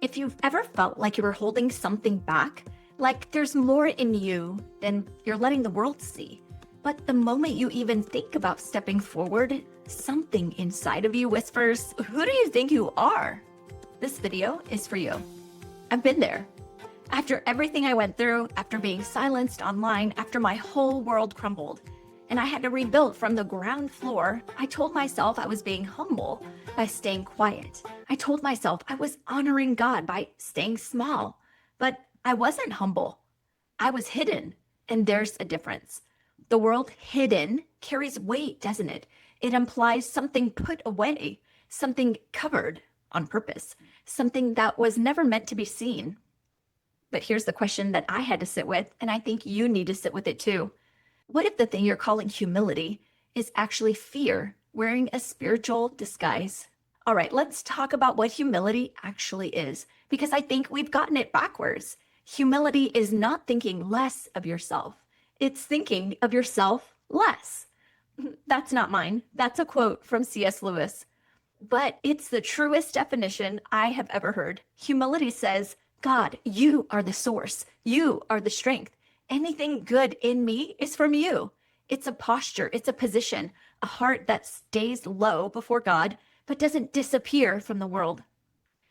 If you've ever felt like you were holding something back, like there's more in you than you're letting the world see, but the moment you even think about stepping forward, something inside of you whispers, "Who do you think you are?" This video is for you. I've been there. After everything I went through, after being silenced online, after my whole world crumbled, and I had to rebuild from the ground floor, I told myself I was being humble by staying quiet. I told myself I was honoring God by staying small, but I wasn't humble. I was hidden, and there's a difference. The word hidden carries weight, doesn't it? It implies something put away, something covered on purpose, something that was never meant to be seen. But here's the question that I had to sit with, and I think you need to sit with it too. What if the thing you're calling humility is actually fear wearing a spiritual disguise? All right, let's talk about what humility actually is, because I think we've gotten it backwards. Humility is not thinking less of yourself. It's thinking of yourself less. That's not mine. That's a quote from C.S. Lewis. But it's the truest definition I have ever heard. Humility says, God, you are the source. You are the strength. Anything good in me is from you. It's a posture. It's a position, a heart that stays low before God, but doesn't disappear from the world.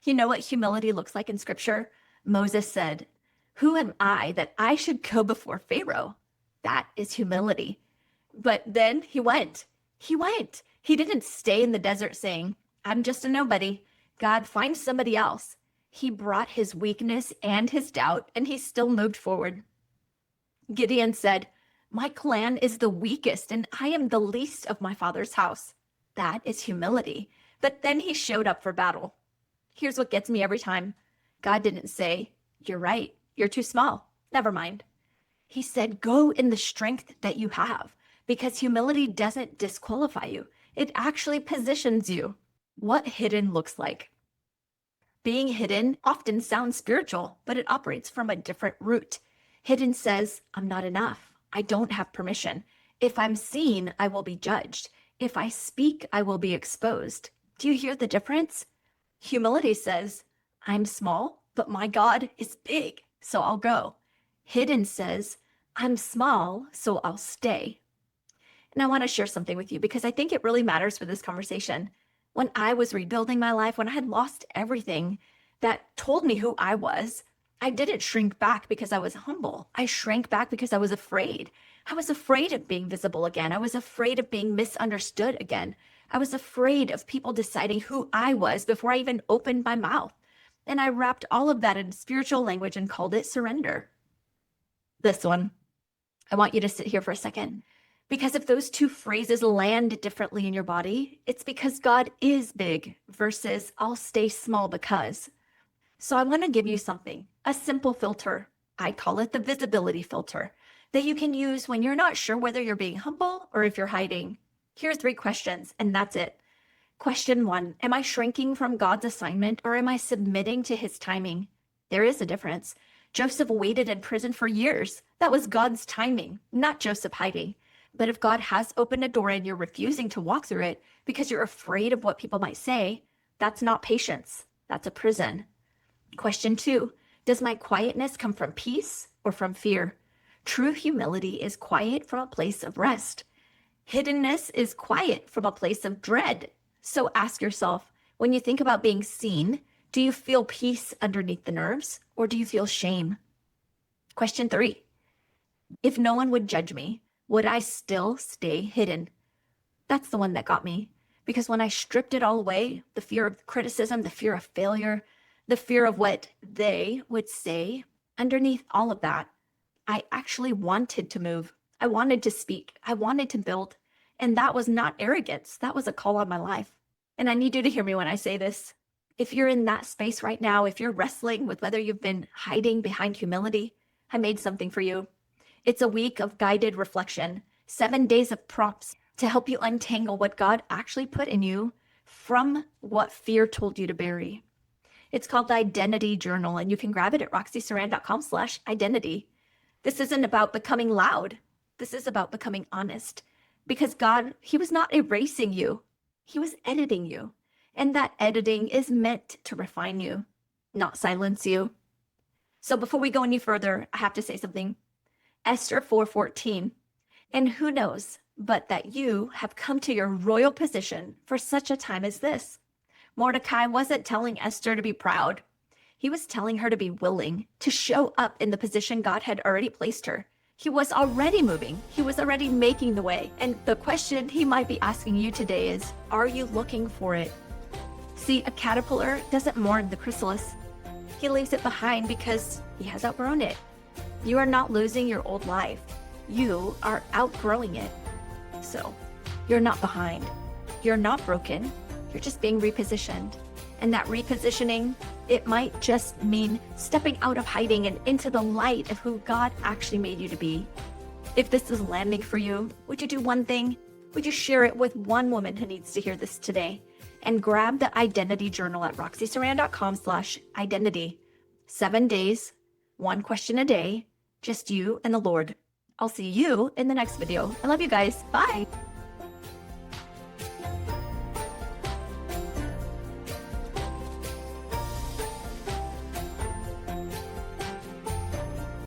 You know what humility looks like in scripture? Moses said, "Who am I that I should go before Pharaoh?" That is humility. But then he went. He went. He didn't stay in the desert saying, "I'm just a nobody. God, find somebody else." He brought his weakness and his doubt, and he still moved forward. Gideon said, "My clan is the weakest, and I am the least of my father's house." That is humility. But then he showed up for battle. Here's what gets me every time. God didn't say, "You're right. You're too small. Never mind." He said, "Go in the strength that you have," because humility doesn't disqualify you. It actually positions you. What hidden looks like. Being hidden often sounds spiritual, but it operates from a different root. Hidden says, "I'm not enough. I don't have permission. If I'm seen, I will be judged. If I speak, I will be exposed." Do you hear the difference? Humility says, "I'm small, but my God is big, so I'll go." Hidden says, "I'm small, so I'll stay." And I want to share something with you because I think it really matters for this conversation. When I was rebuilding my life, when I had lost everything that told me who I was, I didn't shrink back because I was humble. I shrank back because I was afraid. I was afraid of being visible again. I was afraid of being misunderstood again. I was afraid of people deciding who I was before I even opened my mouth. And I wrapped all of that in spiritual language and called it surrender. This one, I want you to sit here for a second. Because if those two phrases land differently in your body, it's because God is big versus "I'll stay small because." So I want to give you something, a simple filter. I call it the visibility filter that you can use when you're not sure whether you're being humble or if you're hiding. Here are 3 questions, and that's it. Question 1, am I shrinking from God's assignment or am I submitting to his timing? There is a difference. Joseph waited in prison for years. That was God's timing, not Joseph hiding. But if God has opened a door and you're refusing to walk through it because you're afraid of what people might say, that's not patience. That's a prison. Question 2, does my quietness come from peace or from fear? True humility is quiet from a place of rest. Hiddenness is quiet from a place of dread. So ask yourself, when you think about being seen, do you feel peace underneath the nerves or do you feel shame? Question 3, if no one would judge me, would I still stay hidden? That's the one that got me. Because when I stripped it all away, the fear of criticism, the fear of failure, the fear of what they would say, underneath all of that, I actually wanted to move. I wanted to speak. I wanted to build. And that was not arrogance. That was a call on my life. And I need you to hear me when I say this. If you're in that space right now, if you're wrestling with whether you've been hiding behind humility, I made something for you. It's a week of guided reflection, 7 days of prompts to help you untangle what God actually put in you from what fear told you to bury. It's called the Identity Journal, and you can grab it at roxysaran.com/identity. This isn't about becoming loud. This is about becoming honest. Because God, he was not erasing you. He was editing you. And that editing is meant to refine you. not silence you. So before we go any further, I have to say something. Esther 4:14. And who knows but that you have come to your royal position for such a time as this. Mordecai wasn't telling Esther to be proud. He was telling her to be willing to show up in the position God had already placed her. He was already moving. He was already making the way. And the question he might be asking you today is, are you looking for it? See, a caterpillar doesn't mourn the chrysalis. He leaves it behind because he has outgrown it. You are not losing your old life. You are outgrowing it. So, you're not behind. You're not broken. You're just being repositioned. And that repositioning, it might just mean stepping out of hiding and into the light of who God actually made you to be. If this is landing for you, would you do one thing? Would you share it with one woman who needs to hear this today? And grab the identity journal at roxysaran.com/identity. 7 days, 1 question a day, just you and the Lord. I'll see you in the next video. I love you guys. Bye.